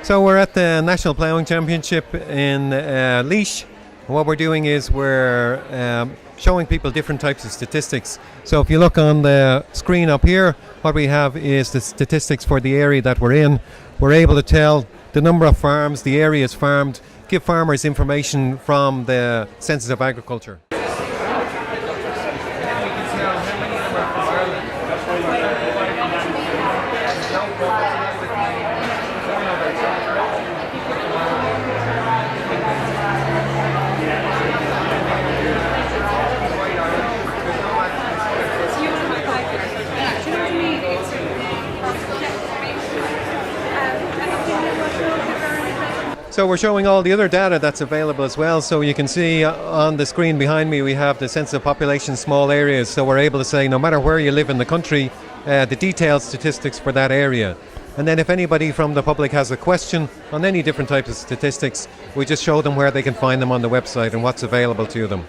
So we're at the National Ploughing Championship in Laois. What we're doing is we're showing people different types of statistics. So if you look on the screen up here, what we have is the statistics for the area that we're in. We're able to tell the number of farms, the areas farmed, give farmers information from the Census of Agriculture. So we're showing all the other data that's available as well. So you can see on the screen behind me we have the census of population small areas. So we're able to say no matter where you live in the country, the detailed statistics for that area. And then if anybody from the public has a question on any different types of statistics, we just show them where they can find them on the website and what's available to them.